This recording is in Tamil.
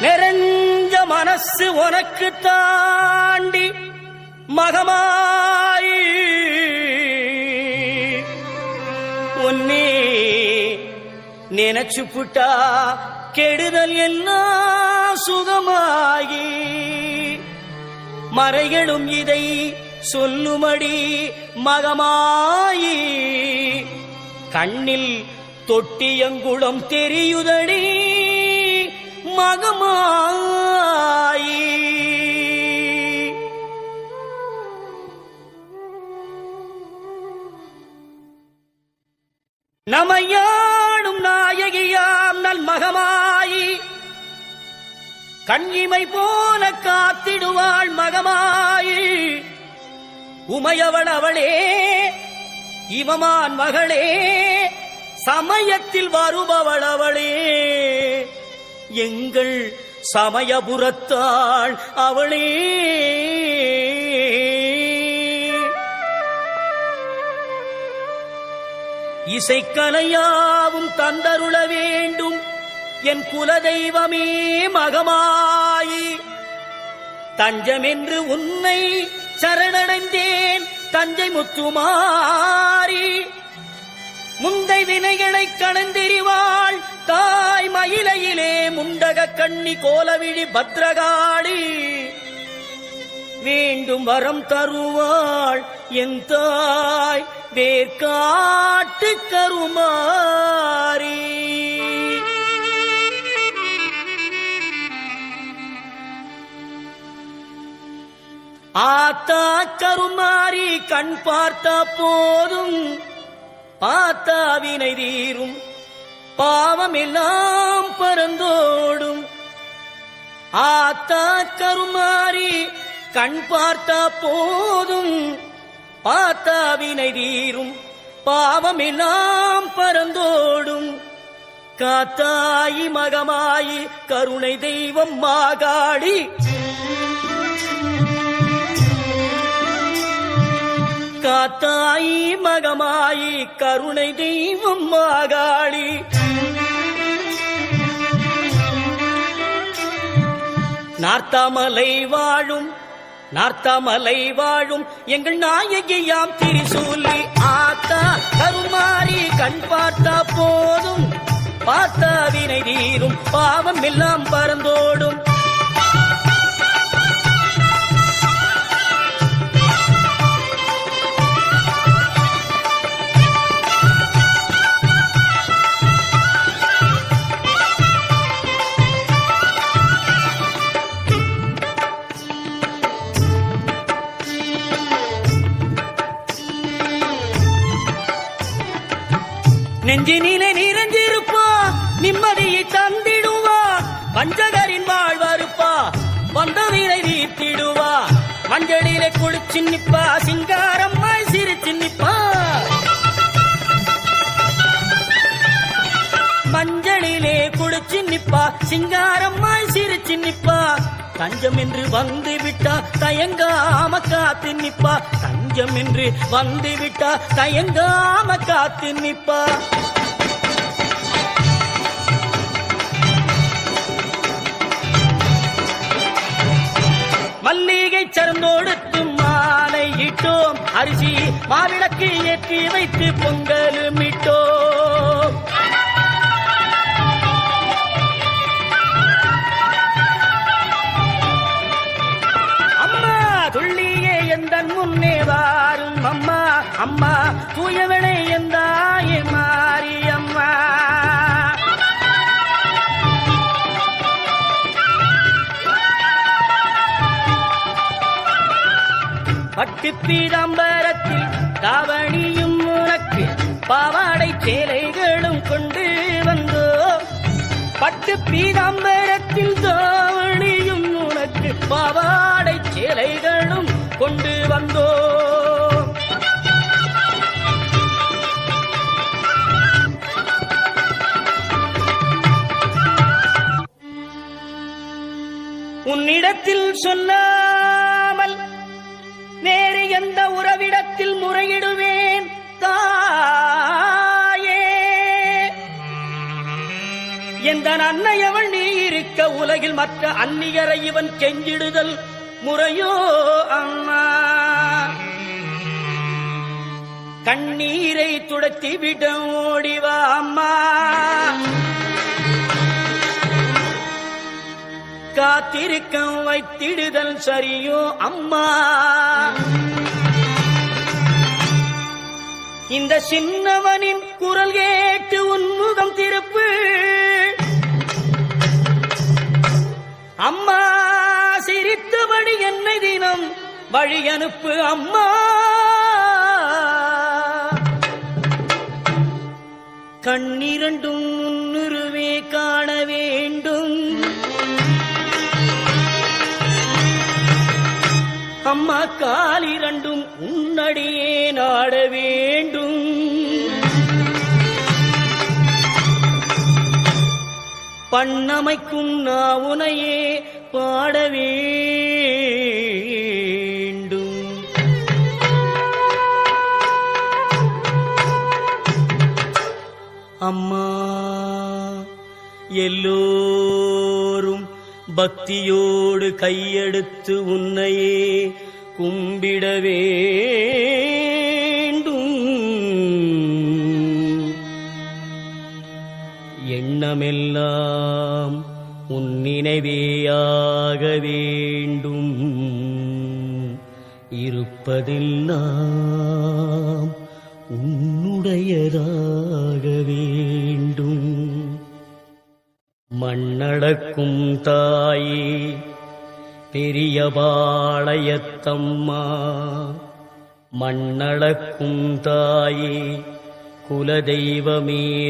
நிறைஞ்ச மனசு உனக்கு தாண்டி மகமாயி உன்னே நினைச்சு புட்டா கெடுதல் எல்லாம் சுகமாகி மறைகளும் இதை சொல்லுமடி மகமாயி கண்ணில் தொட்டியங்குளம் தெரியுதடி மகமாயி நமையாடும் நாயகியாம் நல் மகமாயி கண்ணிமை போல காத்திடுவாள் மகமாயி உமையவள் அவளே இவமான் மகளே சமயத்தில் வருபவள் அவளே எங்கள் சமயபுரத்தாள் அவளே இசைக்கலையாவும் தந்தருள வேண்டும் என் குலதெய்வமே மகமாயி தஞ்சமென்று உன்னை சரணடைந்தேன் தஞ்சை முத்துமாரி முந்தை வினைகளை கடந்தெறிவாள் தாய் மயிலையிலே முண்டக கண்ணி கோலவிழி பத்ரகாளி வேண்டும் வரம் தருவாள் என் தாய் வேர்காட்டு கருமாரி ஆத்தா கருமாரி கண் பார்த்தா போதும் பார்த்தா வினை தீரும் பாவம் எல்லாம் பறந்தோடும் ஆத்தா கருமாரி கண் பார்த்தா போதும் பார்த்தா வினை தீரும் பாவம் எல்லாம் பறந்தோடும் காத்தாயி மகமாயி கருணை தெய்வம் மாகாளி காத்தாயி மகமாயி கருணை தெய்வம் மாகாளி நார்த்தாமலை வாழும் எங்கள் நாயகியாம் திரிசூலி ஆத்தா கருமாரி கண் பார்த்தா போதும் பார்த்தா வினை தீரும் பாவம் எல்லாம் பறந்தோடும் நெஞ்சினிலே நிறைஞ்சிருப்பா நிம்மதியை தந்திடுவா வஞ்சகரின் வாழ்வருப்பா வந்தவீரை வீத்திடுவா மஞ்சளிலே குளிச்சு நிப்பா சிங்காரம்மாய் சிரிச்சு நிப்பா மஞ்சளிலே குளிச்சு நிப்பா சிங்காரம்மாய் சிரிச்சு நிப்பா தஞ்சம் என்று வந்து விட்டா தயங்காம காத்து நிப்பா தஞ்சம் என்று வந்து விட்டா தயங்காம காத்து நிப்பா மல்லிகை சரந்தோடுத்து மாலை இட்டோம் அரிசி மாவிளக்கு ஏற்றி வைத்து பொங்கலும் இட்டோம் துள்ளியே எந்தன் முன்னே வாரும் அம்மா அம்மா தூயவளே எந்தாயே மாறி அம்மா பட்டு பீதாம்பரத்தில் தாவணியும் உனக்கு பாவாடை சேலைகளும் கொண்டு வந்தோ பட்டு பீதாம்பரத்தில் தாவணியும் உனக்கு பாவாடை சேலைகளும் கொண்டு வந்தோ உன்னிடத்தில் சொல்லாமல் வேறு எந்த உறவிடத்தில் முறையிடுவேன் தாயே எந்த அன்னையவள் நீ இருக்க உலகில் மற்ற அந்நியரை இவன் கெஞ்சிடுதல் முறையோ அம்மா? கண்ணீரை துடைத்திவிட ஓடிவா அம்மா. காத்திருக்க வைத்திடுதல் சரியோ அம்மா? இந்த சின்னவனின் குரல் கேட்டு உன்முகம் திருப்பு அம்மா. சிரித்தபடி என்னை தினம் வழி அனுப்பு அம்மா. கண்ணிரண்டும் முன்னுருவே காண வேண்டும் அம்மா. காலிரண்டும் உன்னடியே நாட வேண்டும். பண்ணமைக்கும் நாவுனையே பாட வேண்டும். அம்மா எல்லோரும் பக்தியோடு கையெடுத்து உன்னையே கும்பிட வேண்டும். எண்ணமெல்லாம் உன் நினைவேயாக வேண்டும். இருப்பதெல்லாம் உன்னுடையதாக வேண்டும். மண்ணடக்கும் தாயே பெரியபாளையத்தம்மா. மண்ணடக்கும் தாயே குலதெய்வமே